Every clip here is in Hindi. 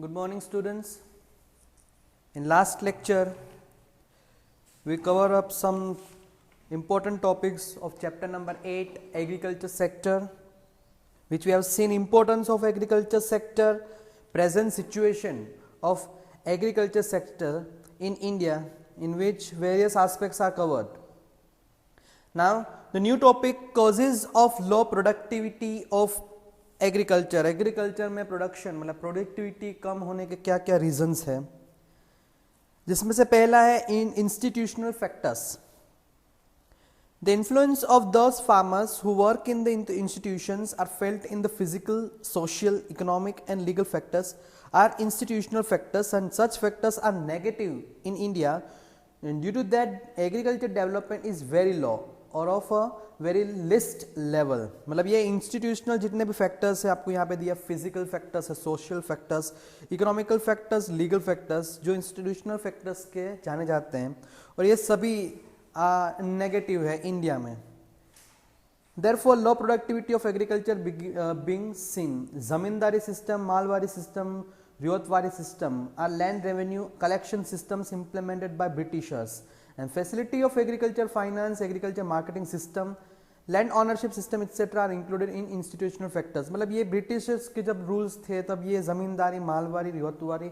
Good morning, students. In last lecture, we cover up some important topics of chapter number 8, agriculture sector, which we have seen importance of agriculture sector, present situation of agriculture sector in India, in which various aspects are covered. Now, the new topic, causes of low productivity of agriculture. Agriculture में प्रोडक्शन मतलब प्रोडक्टिविटी कम होने के क्या क्या रीजंस है, जिसमें से पहला है in institutional factors. The influence of those farmers who work in the institutions are felt in the physical, social, economic and legal factors are institutional factors and such factors are negative in India and due to that agriculture development is very low or of a very least level. मतलब ये इंस्टीट्यूशनल जितने भी फैक्टर्स है आपको यहाँ पे दिया, फिजिकल फैक्टर्स है, social factors, economical factors, legal factors, जो इंस्टीट्यूशनल फैक्टर्स के जाने जाते हैं, और ये सभी नेगेटिव है इंडिया में. Therefore, low productivity of agriculture being seen. Zamindari system, Mahalwari system, ryotwari system are land revenue collection systems implemented by Britishers, and facility of agriculture finance, agriculture marketing system, land ownership system etc. are included in institutional factors. मतलब ये ब्रिटिशर्स के जब रूल्स थे तब ये zamindari, mahalwari, ryotwari,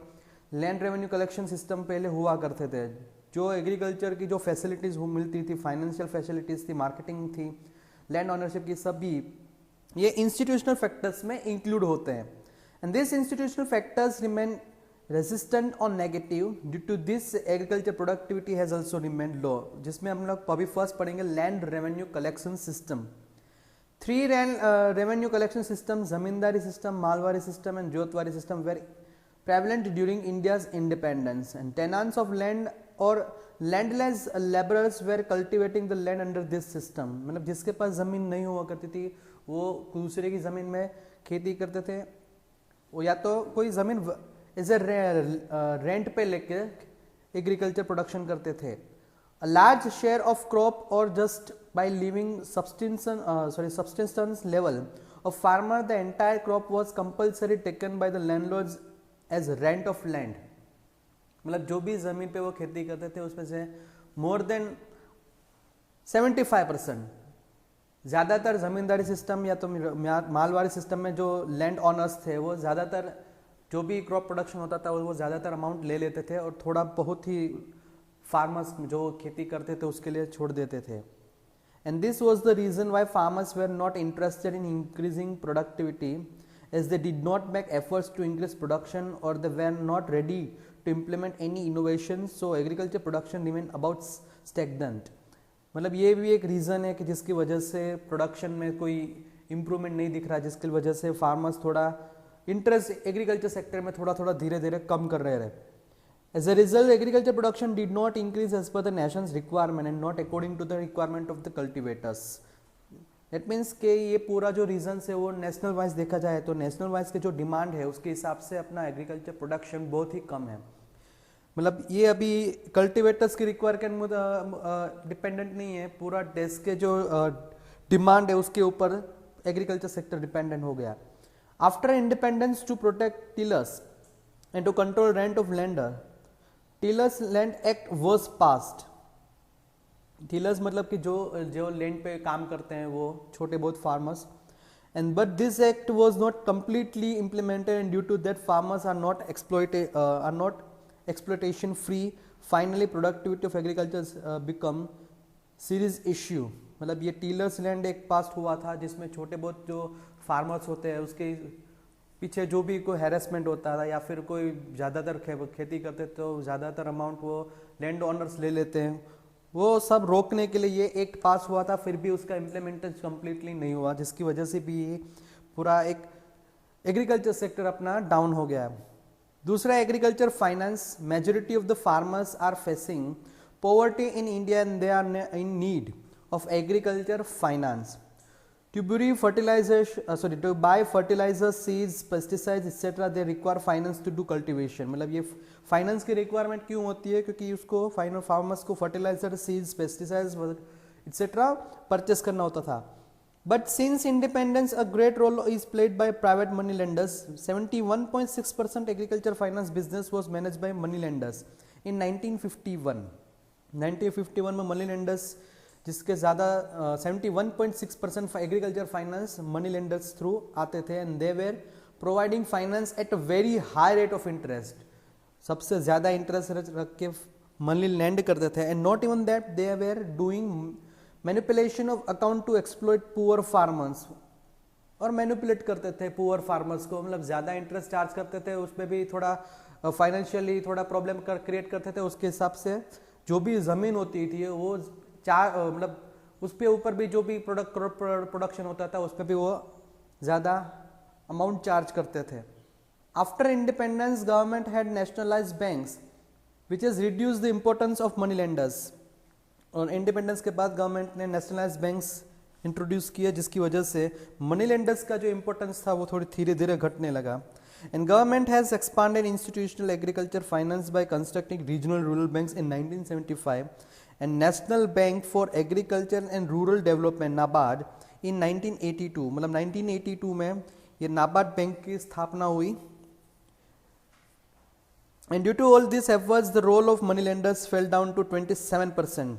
land revenue collection system पहले हुआ करते थे. जो एग्रीकल्चर की जो फैसिलिटीज मिलती थी, फाइनेंशियल फैसिलिटीज थी, मार्केटिंग थी, लैंड ऑनरशिप की, सभी ये इंस्टीट्यूशनल फैक्टर्स में इंक्लूड होते हैं. And these institutional factors remain resistant or negative. Due to this, agriculture productivity has also remained low. जिसमें हम लोग अभी फर्स्ट पढ़ेंगे land revenue collection system. 3 revenue collection systems, zamindari system, malwari system and jyotwari system were prevalent during India's independence, and tenants of land or landless laborers were cultivating the land under this system. मतलब जिसके पास ज़मीन नहीं हुआ करती थी वो दूसरे की ज़मीन में खेती करते थे, वो या तो कोई ज़मीन एज ए रेंट पे लेके एग्रीकल्चर प्रोडक्शन करते थे. A large share of crop और just by living substance level of farmer the entire crop was compulsory taken by the landlords as rent of land. मतलब जो भी ज़मीन पे वो खेती करते थे उसमें से मोर देन 75%, ज़्यादातर ज़मींदारी सिस्टम या तो मालवारी सिस्टम में जो लैंड ऑनर्स थे वो ज़्यादातर जो भी क्रॉप प्रोडक्शन होता था वो ज़्यादातर अमाउंट ले लेते थे और थोड़ा बहुत ही फार्मर्स जो खेती करते थे उसके लिए छोड़ देते थे. And this was the reason why farmers were not interested in increasing productivity as they did not make efforts to increase production और they were not ready to implement any innovation. So agriculture production remain about stagnant. मतलब ये भी एक रीज़न है कि जिसकी वजह से प्रोडक्शन में कोई इम्प्रूवमेंट नहीं दिख रहा, जिसकी वजह से फार्मर्स थोड़ा इंटरेस्ट एग्रीकल्चर सेक्टर में थोड़ा थोड़ा धीरे धीरे कम कर रहे हैं. As a result agriculture production did not increase as per the nation's requirement and not according to the requirement of the cultivators. That means कि ये पूरा जो रीजन है वो नेशनल वाइज देखा जाए तो नेशनल वाइज के जो डिमांड है उसके हिसाब से अपना एग्रीकल्चर प्रोडक्शन बहुत ही कम है. मतलब ये अभी कल्टीवेटर्स की रिक्वायर के डिपेंडेंट नहीं है, पूरा देश के जो डिमांड है उसके ऊपर एग्रीकल्चर सेक्टर डिपेंडेंट हो गया. After independence to protect tillers and to control rent of lander, tillers land act was passed. Tillers मतलब कि जो लैंड पे काम करते हैं वो छोटे बहुत farmers, and but this act was not completely implemented and due to that farmers are not exploitation free. Finally productivity of agriculture become serious issue. मतलब ये टीलर्स लैंड एक पास हुआ था जिसमें छोटे बहुत जो फार्मर्स होते हैं उसके पीछे जो भी कोई हैरेसमेंट होता था या फिर कोई ज़्यादातर खेती करते तो ज़्यादातर अमाउंट वो लैंड ऑनर्स ले लेते हैं, वो सब रोकने के लिए ये एक्ट पास हुआ था. फिर भी उसका इम्प्लीमेंटेशन कम्प्लीटली नहीं हुआ, जिसकी वजह से भी पूरा एक एग्रीकल्चर सेक्टर अपना डाउन हो गया. दूसरा agriculture finance. Majority of the farmers are facing poverty in India and they are in need of agriculture finance to buy fertiliser, seeds, pesticides etcetera. They require finance to do cultivation. मतलब ये फाइनेंस की रिक्वायरमेंट क्यों होती है, क्योंकि उसको फार्मर्स को fertiliser, seeds, pesticides etcetera purchase करना होता था. But since independence, a great role is played by private money lenders. 71.6% agriculture finance business was managed by money lenders in 1951. 1951 में money lenders जिसके ज़्यादा 71.6% agriculture finance money lenders through आते थे and they were providing finance at a very high rate of interest. सबसे ज़्यादा इंटरेस्ट रख के मनी लैंड करते थे and not even that they were doing manipulation of account to exploit poor farmers. और मैनिपुलेट करते थे पुअर फार्मर्स को, मतलब ज़्यादा इंटरेस्ट चार्ज करते थे, उसमें भी थोड़ा फाइनेंशियली थोड़ा प्रॉब्लम क्रिएट करते थे. उसके हिसाब से जो भी ज़मीन होती थी वो मतलब उस पे ऊपर भी जो भी प्रोडक्शन होता था उस पर भी वो ज़्यादा अमाउंट चार्ज करते थे. After independence government had nationalised banks which is reduce the importance of money lenders. और इंडिपेंडेंस के बाद गवर्नमेंट ने नेशनलाइज्ड बैंक्स इंट्रोड्यूस किया जिसकी वजह से मनी लेंडर्स का जो इंपॉर्टेंस था वो थोड़ी धीरे धीरे घटने लगा. And government has expanded institutional agriculture finance by constructing regional rural banks in 1975 and national bank for agriculture and rural development NABARD in 1982. मतलब 1982 में ये नाबार्ड बैंक की स्थापना हुई. And due to all this efforts the role of money lenders fell down to 27%.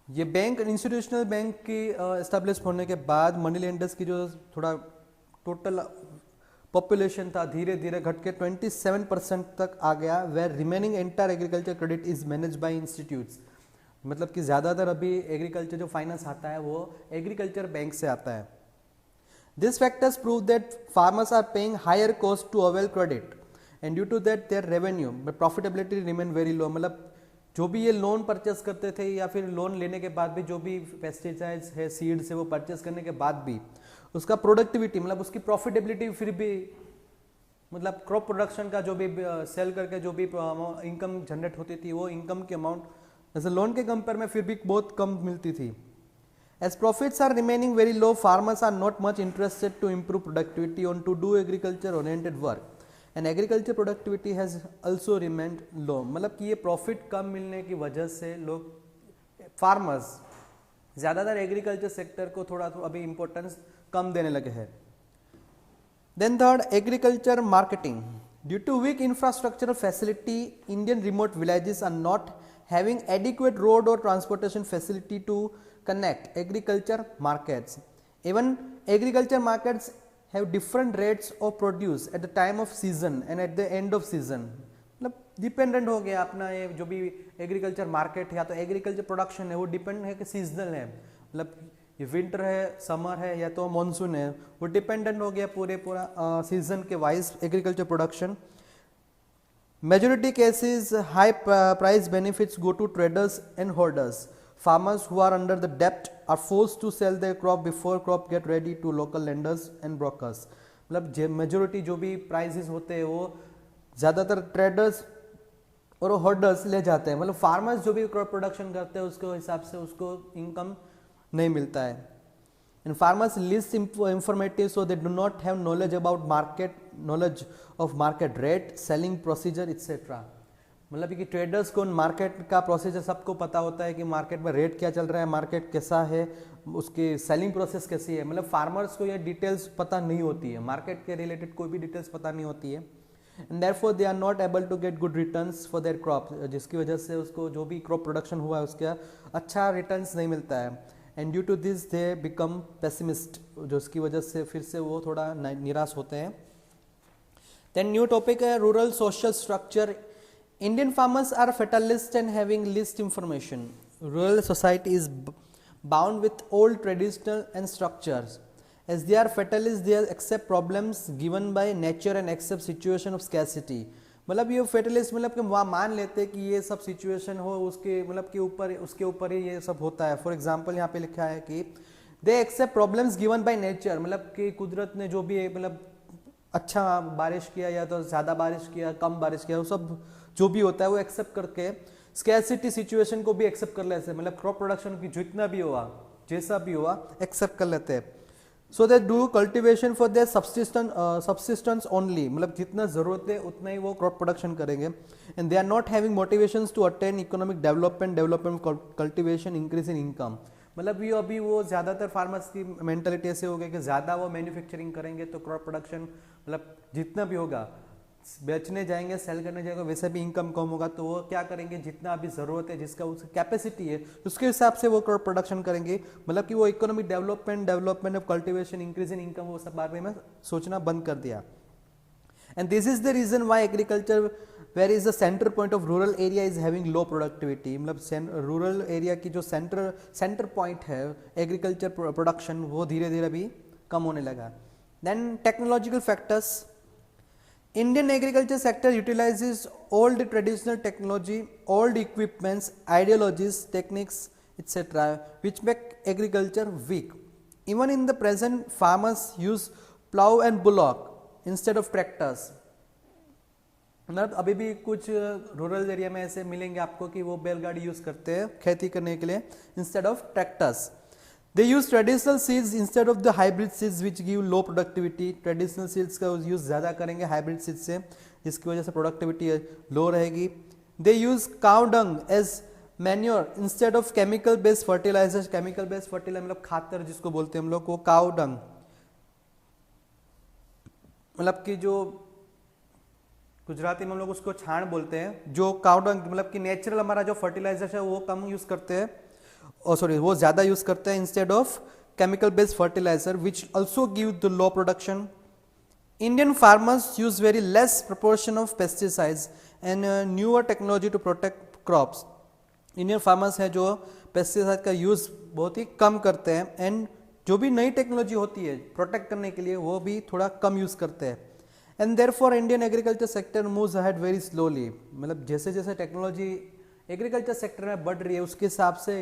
ये बैंक इंस्टीट्यूशनल बैंक की एस्टेब्लिश होने के बाद मनी लेंडर्स की जो थोड़ा टोटल पॉपुलेशन था धीरे धीरे घट के 27% तक आ गया. Where remaining entire agriculture credit is manage by institutes. मतलब कि ज़्यादातर अभी एग्रीकल्चर जो फाइनेंस आता है वो एग्रीकल्चर बैंक से आता है. This factors prove that farmers are paying higher cost to avail credit and due to that their revenue profitability remain very low. मतलब जो भी ये लोन परचेस करते थे या फिर लोन लेने के बाद भी जो भी पेस्टिसाइड्स है सीड्स है वो परचेस करने के बाद भी उसका प्रोडक्टिविटी मतलब उसकी प्रॉफिटेबिलिटी फिर भी मतलब क्रॉप प्रोडक्शन का जो भी सेल करके जो भी इनकम जनरेट होती थी वो इनकम की अमाउंट जैसे लोन के कंपेयर में फिर भी बहुत कम मिलती थी. As profits are remaining very low farmers are not much interested to improve productivity on to do agriculture oriented work and agriculture productivity has also remained low. मतलब कि ये प्रॉफिट कम मिलने की वजह से लोग फार्मर्स ज़्यादातर एग्रीकल्चर सेक्टर को थोड़ा अभी इम्पोर्टेंस कम देने लगे हैं. Then third agriculture marketing. Due to weak infrastructural facility Indian remote villages are not having adequate road और transportation facility to connect agriculture markets. Even agriculture markets have different rates of produce at the time of season and at the end of season. मतलब डिपेंडेंट हो गया अपना ये जो भी एग्रीकल्चर मार्केट है या तो एग्रीकल्चर प्रोडक्शन है वो डिपेंड है कि सीजनल है. मतलब ये विंटर है समर है या तो मॉनसून है वो डिपेंडेंट हो गया पूरा सीजन के wise agriculture production. Majority cases high price benefits go to traders and holders. Farmers who are under the debt are forced to sell their crop before crop get ready to local lenders and brokers. मतलब मेजोरिटी जो भी प्राइसेस होते हैं वो ज़्यादातर ट्रेडर्स और होल्डर्स ले जाते हैं. मतलब फार्मर्स जो भी क्रॉप प्रोडक्शन करते हैं उसके हिसाब से उसको इनकम नहीं मिलता है. And farmers list informative so they do not have knowledge about market knowledge of market rate selling procedure etcetera. मतलब कि ट्रेडर्स को मार्केट का प्रोसीजर सबको पता होता है कि मार्केट में रेट क्या चल रहा है, मार्केट कैसा है, उसकी सेलिंग प्रोसेस कैसी है. मतलब फार्मर्स को ये डिटेल्स पता नहीं होती है, मार्केट के रिलेटेड कोई भी डिटेल्स पता नहीं होती है. And therefore they are not able to get good returns for their crop. जिसकी वजह से उसको जो भी क्रॉप प्रोडक्शन हुआ है उसका अच्छा रिटर्न्स नहीं मिलता है. And due to this they become pessimist, जो उसकी वजह से फिर से वो थोड़ा निराश होते हैं. देन न्यू टॉपिक है rural social structure. Indian farmers are fatalists and having least information. Rural society is bound with old traditional and structures. As they are fatalists, they accept problems given by nature and accept situation of scarcity. मतलब ये फेटलिस्ट मतलब कि वहाँ मान लेते हैं कि ये सब सिचुएशन हो उसके मतलब के ऊपर उसके ऊपर ही ये सब होता है. फॉर एग्जांपल यहाँ पे लिखा है कि they accept problems given by nature. मतलब कि कुदरत ने जो भी मतलब अच्छा बारिश किया या तो ज़्यादा बारिश किया कम बारिश किया वो सब जो भी होता है वो एक्सेप्ट करके स्कैरसिटी सिचुएशन को भी एक्सेप्ट कर लेते हैं. मतलब क्रॉप प्रोडक्शन की जितना भी हुआ जैसा भी हुआ एक्सेप्ट कर लेते हैं. So they do cultivation for their subsistence only. मतलब जितना जरूरत है उतना ही वो क्रॉप प्रोडक्शन करेंगे. And they are not having motivations to attain economic development cultivation increase in income. मतलब ये अभी वो ज़्यादातर फार्मर्स की मेंटालिटी ऐसे हो गई कि ज़्यादा वो मैन्युफैक्चरिंग करेंगे तो क्रॉप प्रोडक्शन मतलब जितना भी होगा, बेचने जाएंगे, सेल करने जाएंगे, वैसे भी इनकम कम होगा, तो वो क्या करेंगे, जितना अभी ज़रूरत है, जिसका उसकी कैपेसिटी है, उसके हिसाब से वो क्रॉप प्रोडक्शन करेंगे। मतलब कि वो economic development of cultivation, increase in income, वो सब बारे में सोचना बंद कर दिया। And this is the reason why agriculture where is the centre point of rural area is having low productivity. मतलब रूरल एरिया की जो सेंटर पॉइंट है एग्रीकल्चर प्रोडक्शन, वो धीरे धीरे अभी कम होने लगा। Then technological factors, Indian agriculture sector utilizes old traditional technology, old equipments, ideologies, techniques, etc., which make agriculture weak. Even in the present, farmers use plow and bullock instead of tractors. मतलब अभी भी कुछ रूरल एरिया में ऐसे मिलेंगे आपको कि वो बैलगाड़ी यूज करते हैं खेती करने के लिए instead of tractors. They use traditional seeds instead of the hybrid seeds which give low productivity. Traditional seeds का यूज ज़्यादा करेंगे हाइब्रिड सीड्स से, जिसकी वजह से प्रोडक्टिविटी लो रहेगी। They use cow dung as manure instead of chemical based fertilizers. Chemical based fertilizer मतलब खातर जिसको बोलते हैं हम लोग, वो cow dung मतलब कि जो गुजराती में हम लोग उसको छाण बोलते हैं, जो काउ डंग मतलब कि नेचुरल हमारा जो फर्टिलाइजर है वो कम यूज करते हैं, वो ज्यादा यूज करते हैं instead of chemical based fertiliser which also give the low production. Indian farmers use very less proportion of pesticides and newer technology to protect crops. Indian farmers है जो पेस्टिसाइड का यूज बहुत ही कम करते हैं एंड जो भी नई टेक्नोलॉजी होती है प्रोटेक्ट करने के लिए वो भी थोड़ा कम यूज करते हैं। And therefore Indian agriculture sector moves ahead very slowly. मतलब जैसे जैसे टेक्नोलॉजी एग्रीकल्चर सेक्टर में बढ़ रही है उसके हिसाब से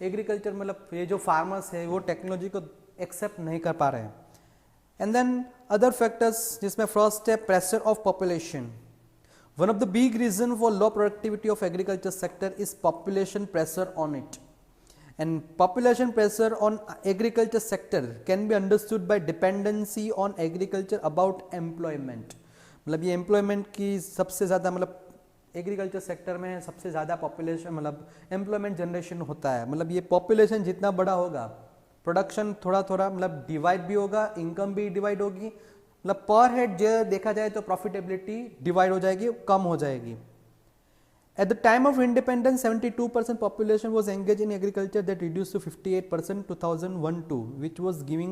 एग्रीकल्चर मतलब ये जो फार्मर्स है वो टेक्नोलॉजी को एक्सेप्ट नहीं कर पा रहे हैं। एंड देन अदर फैक्टर्स जिसमें फर्स्ट है pressure of population. One of the big reason for low productivity of agriculture sector is population pressure on it. And population pressure on agriculture sector can be understood by dependency on agriculture about employment. मतलब ये एम्प्लॉयमेंट की सबसे ज़्यादा मतलब एग्रीकल्चर सेक्टर में सबसे ज़्यादा पॉपुलेशन मतलब एम्प्लॉयमेंट जनरेशन होता है। मतलब ये पॉपुलेशन जितना बड़ा होगा प्रोडक्शन थोड़ा थोड़ा मतलब डिवाइड भी होगा, इनकम भी डिवाइड होगी, मतलब पर हेड जो देखा जाए तो प्रॉफिटेबिलिटी डिवाइड हो जाएगी, कम हो जाएगी। At the time of independence, 72% population was engaged in agriculture, that reduced to 58% 2001-2, which was giving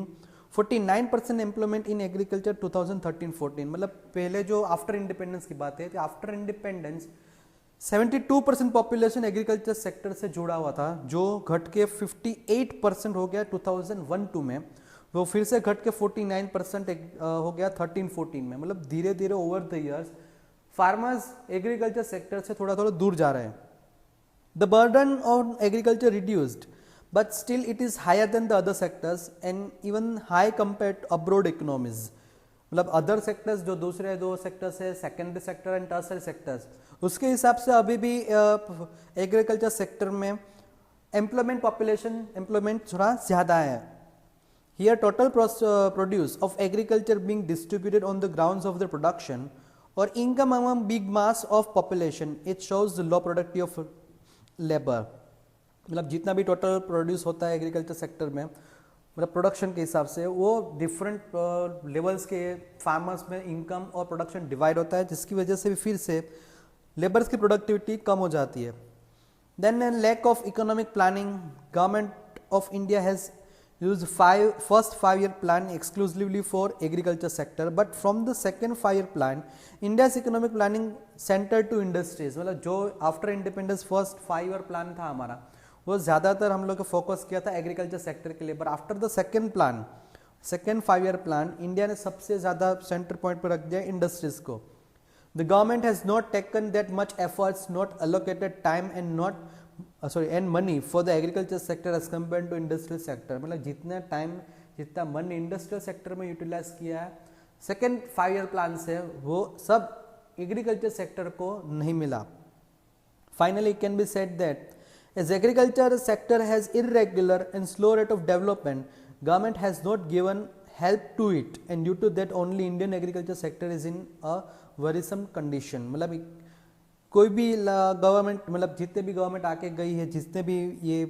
49% employment in agriculture 2013-14। मतलब पहले जो आफ्टर इंडिपेंडेंस की बात है, तो after independence 72% population agriculture sector से जुड़ा हुआ था, जो घट के 58% हो गया 2001-2 में, वो फिर से घट के 49% हो गया 13-14 में। मतलब धीरे धीरे over the years farmers agriculture sector से थोड़ा थोड़ा दूर जा रहे हैं। The burden on agriculture reduced but still it is higher than the other sectors and even high compared to abroad economies. मतलब अदर सेक्टर्स जो दूसरे दो सेक्टर्स है, secondary sector and tertiary sectors, उसके हिसाब से अभी भी एग्रीकल्चर सेक्टर में एम्प्लॉयमेंट थोड़ा ज़्यादा है। Here total produce of agriculture being distributed on the grounds of the production or income among big mass of population, it shows the low productivity of labor। मतलब जितना भी टोटल प्रोड्यूस होता है एग्रीकल्चर सेक्टर में मतलब प्रोडक्शन के हिसाब से वो डिफरेंट लेवल्स के फार्मर्स में इनकम और प्रोडक्शन डिवाइड होता है, जिसकी वजह से भी फिर से लेबर्स की प्रोडक्टिविटी कम हो जाती है। Then lack of economic planning, government of India has used first 5-year plan exclusively for agriculture sector, but from the second 5-year plan India's economic planning centered to industries। मतलब जो after independence first 5-year plan था हमारा वो ज़्यादातर हम लोग फोकस किया था एग्रीकल्चर सेक्टर के लिए, but after the second 5-year plan India ने सबसे ज़्यादा सेंटर पॉइंट पर रख दिया इंडस्ट्रीज को। The government has not taken that much efforts, not allocated time and money for the agriculture sector as compare to industrial sector. मतलब जितना टाइम जितना मनी इंडस्ट्रियल सेक्टर में यूटिलाइज किया है सेकेंड 5-year प्लान से, वो सब एग्रीकल्चर सेक्टर को नहीं मिला। Finally it can be said that as agriculture sector has irregular and slow rate of development, government has not given help to it and due to that only Indian agriculture sector is in a worrisome condition. मतलब कोई भी गवर्नमेंट मतलब जितने भी गवर्नमेंट आके गई है, जितने भी ये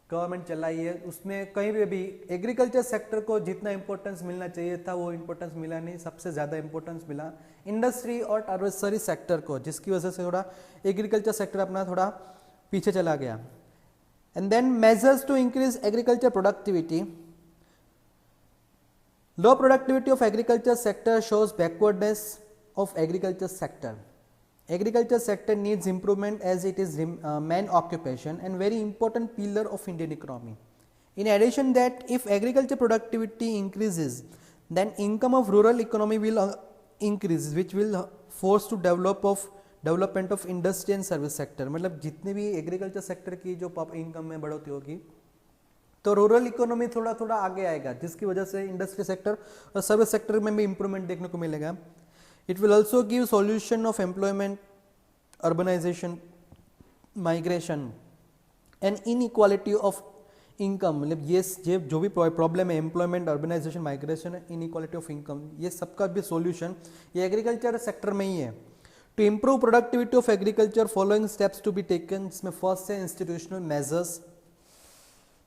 गवर्नमेंट चलाई है, उसमें कहीं पे भी एग्रीकल्चर सेक्टर को जितना इंपॉर्टेंस मिलना चाहिए था वो इंपॉर्टेंस मिला नहीं, सबसे ज़्यादा इंपॉर्टेंस मिला इंडस्ट्री और टर्सरी सेक्टर को, जिसकी वजह से थोड़ा एग्रीकल्चर सेक्टर अपना थोड़ा पीछे चला गया. And then measures to increase agriculture productivity. Low productivity of agriculture sector shows backwardness of agriculture sector. Agriculture sector needs improvement as it is main occupation and very important pillar of Indian economy. In addition that if agriculture productivity increases, then income of rural economy will increase, which will force to development of industry and service sector. मतलब जितने भी agriculture sector की जो income में बढ़ोतरी होगी तो रूरल इकोनॉमी थोड़ा थोड़ा आगे आएगा, जिसकी वजह से इंडस्ट्री सेक्टर और सर्विस सेक्टर में भी इंप्रूवमेंट देखने को मिलेगा. It will also give solution of employment, urbanisation, migration and inequality of income. मतलब ये जो भी प्रॉब्लम है employment, urbanisation, migration, inequality of income, ये सबका भी सॉल्यूशन ये एग्रीकल्चर सेक्टर में ही है. To improve productivity of agriculture following steps to be taken, जिसमें फर्स्ट है institutional measures.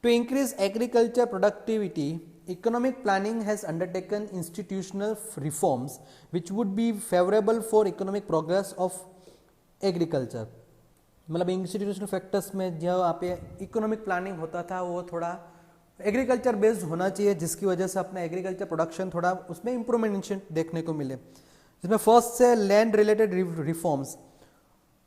To increase agriculture productivity, economic planning has undertaken institutional reforms which would be favorable for economic progress of agriculture. मतलब इंस्टीट्यूशनल फैक्टर्स में जो यहाँ पे इकोनॉमिक प्लानिंग होता था वो थोड़ा एग्रीकल्चर बेस्ड होना चाहिए, जिसकी वजह से अपना एग्रीकल्चर प्रोडक्शन थोड़ा उसमें इंप्रूवमेंट देखने को मिले. जिसमें फर्स्ट से land related reforms.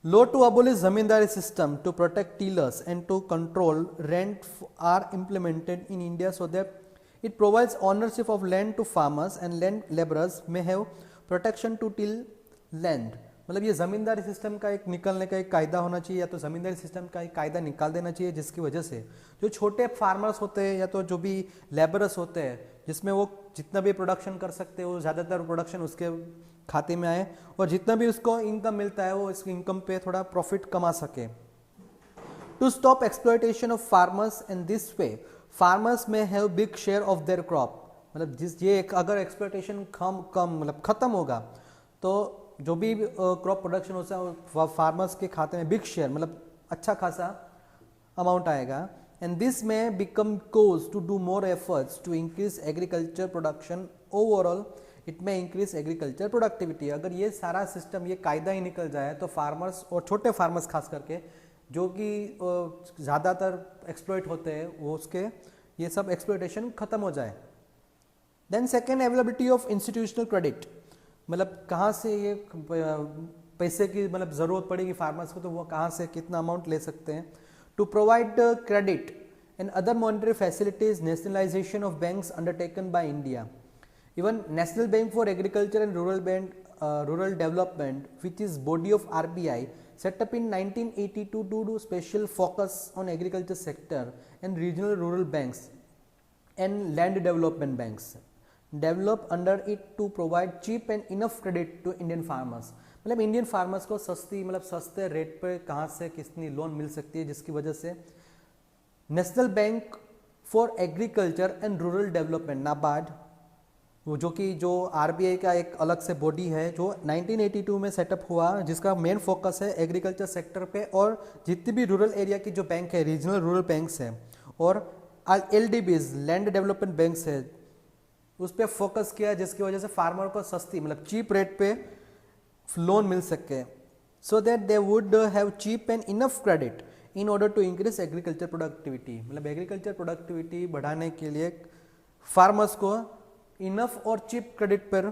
Law to abolish zamindari system to protect tillers and to control rent are implemented in India so that it provides ownership of land to farmers and land laborers may have protection to till land. मतलब ये ज़मींदारी सिस्टम का एक निकलने का एक कायदा होना चाहिए, या तो ज़मींदारी सिस्टम का एक कायदा निकाल देना चाहिए, जिसकी वजह से जो छोटे फार्मर्स होते हैं या तो जो भी लेबरर्स होते हैं, जिसमें वो जितना भी प्रोडक्शन कर सकते हैं वो ज़्यादातर प्रोडक्शन उसके खाते में आए और जितना भी उसको इनकम मिलता है वो इस इनकम पे थोड़ा प्रॉफिट कमा सके. To stop exploitation of farmers in this way farmers may have big share of their crop. मतलब ये अगर एक्सप्लॉयटेशन मतलब खत्म होगा तो जो भी क्रॉप प्रोडक्शन होता है फार्मर्स के खाते में बिग शेयर मतलब अच्छा खासा अमाउंट आएगा. And this may become cause to do more efforts to increase agriculture production overall. It may increase agriculture productivity. अगर ये सारा सिस्टम ये कायदा ही निकल जाए तो फार्मर्स और छोटे फार्मर्स खास करके जो कि ज़्यादातर एक्सप्लॉइट होते हैं वो उसके ये सब एक्सप्लॉइटेशन खत्म हो जाए. Then second, availability of institutional credit. मतलब कहाँ से ये पैसे की मतलब ज़रूरत पड़ेगी फार्मर्स को तो वो कहाँ से कितना अमाउंट ले सकते हैं. To provide credit and other monetary facilities, nationalisation of banks undertaken by India. Even National Bank for Agriculture and Rural Development, which is body of RBI, set up in 1982 to do special focus on agriculture sector, and regional rural banks and land development banks develop under it to provide cheap and enough credit to Indian farmers. मतलब इंडियन फार्मर्स को सस्ते रेट पर कहाँ से कितनी लोन मिल सकती है, जिसकी वजह से national bank for agriculture and rural development NABARD, वो जो आरबीआई का एक अलग से बॉडी है जो 1982 में सेटअप हुआ, जिसका मेन फोकस है एग्रीकल्चर सेक्टर पे और जितनी भी रूरल एरिया की जो बैंक है रीजनल रूरल बैंक्स है और एलडीबीज लैंड डेवलपमेंट बैंक्स है उस पर फोकस किया, जिसकी वजह से फार्मर को सस्ती मतलब चीप रेट पे लोन मिल सके, so that they would have cheap and enough credit in order to increase agriculture productivity. मतलब एग्रीकल्चर प्रोडक्टिविटी बढ़ाने के लिए फार्मर्स को इनफ और चीप क्रेडिट पर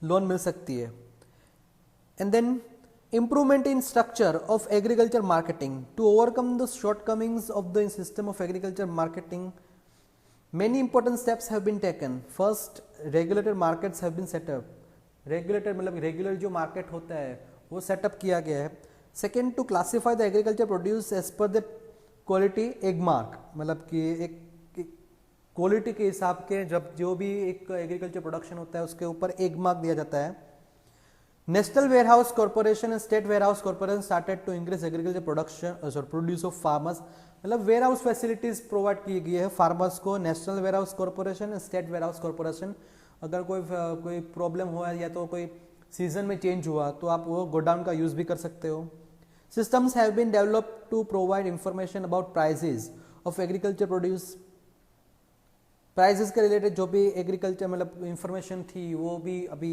लोन मिल सकती है. And then improvement in structure of agriculture marketing to overcome the shortcomings of the system of agriculture marketing. Many important steps have been taken. First, regulated markets have been set up. Regulated मतलब रेगुलर जो मार्केट होता है वो सेटअप किया गया है. Second, to classify the agriculture produce as per the quality Agmark, मतलब कि एक क्वालिटी के हिसाब के जब जो भी एक एग्रीकल्चर प्रोडक्शन होता है उसके ऊपर एग मार्क दिया जाता है. National warehouse corporation and state warehouse corporation started to increase agriculture production produce of farmers. मतलब वेयरहाउस फैसिलिटीज प्रोवाइड की गई है फार्मर्स को. National warehouse corporation and state warehouse corporation, अगर कोई प्रॉब्लम हुआ या तो कोई सीजन में चेंज हुआ तो आप वो गोडाउन का यूज भी कर सकते हो. Systems have been developed to provide information about prices of agriculture produce, prices के रिलेटेड जो भी एग्रीकल्चर मतलब इंफॉर्मेशन थी वो भी अभी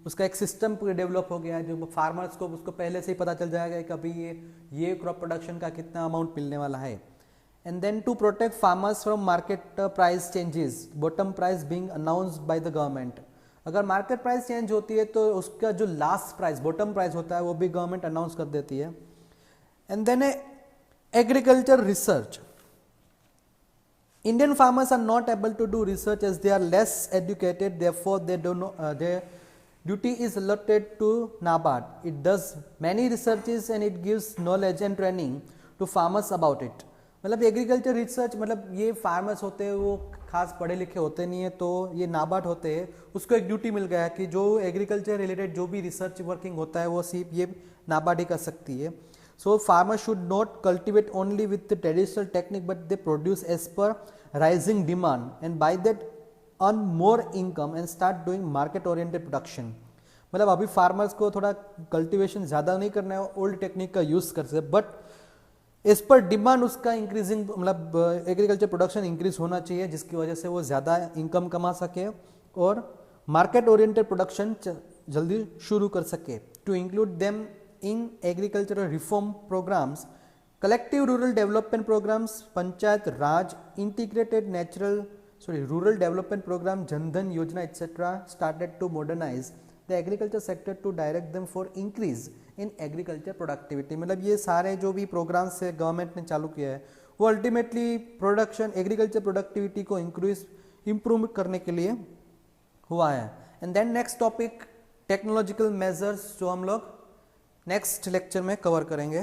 उसका एक सिस्टम डेवलप हो गया है जो फार्मर्स को उसको पहले से ही पता चल जाएगा कि अभी ये क्रॉप प्रोडक्शन का कितना अमाउंट मिलने वाला है. And then to protect farmers from market price changes, bottom price being announced by the government. अगर मार्केट प्राइस चेंज होती है तो उसका जो लास्ट प्राइस बॉटम प्राइस होता है वो भी गवर्नमेंट अनाउंस कर देती है. And then agriculture research. Indian farmers are not able to do research as they are less educated, therefore they don't know, their duty is allotted to NABARD. It does many researches and it gives knowledge and training to farmers about it. मतलब एग्रीकल्चर रिसर्च मतलब ये फार्मर्स होते हैं वो खास पढ़े लिखे होते नहीं है, तो ये नाबार्ड होते हैं उसको एक ड्यूटी मिल गया है कि जो एग्रीकल्चर रिलेटेड जो भी रिसर्च वर्किंग होता है वो सिर्फ ये नाबार्ड ही कर सकती है. So farmers should not cultivate only with the traditional technique, but they produce as per rising demand and by that earn more income and start doing market oriented production. मतलब अभी फार्मर्स को थोड़ा कल्टीवेशन ज़्यादा नहीं करना है, ओल्ड टेक्निक का यूज़ कर सकते, बट एज पर डिमांड उसका इंक्रीजिंग मतलब एग्रीकल्चर प्रोडक्शन इंक्रीज होना चाहिए जिसकी वजह से वो ज़्यादा इनकम कमा सके और मार्केट ओरिएंटेड प्रोडक्शन जल्दी शुरू कर सके. To include them in agricultural reform programs, collective rural development programs, panchayat raj, integrated rural development program, Jan Dhan Yojana etc. started to modernize the agriculture sector to direct them for increase in agriculture productivity. मतलब ये सारे जो भी प्रोग्राम्स है गवर्नमेंट ने चालू किया है वो अल्टीमेटली प्रोडक्शन एग्रीकल्चर प्रोडक्टिविटी को इम्प्रूव करने के लिए हुआ है. And then next topic technological measures जो हम लोग नेक्स्ट लेक्चर में कवर करेंगे.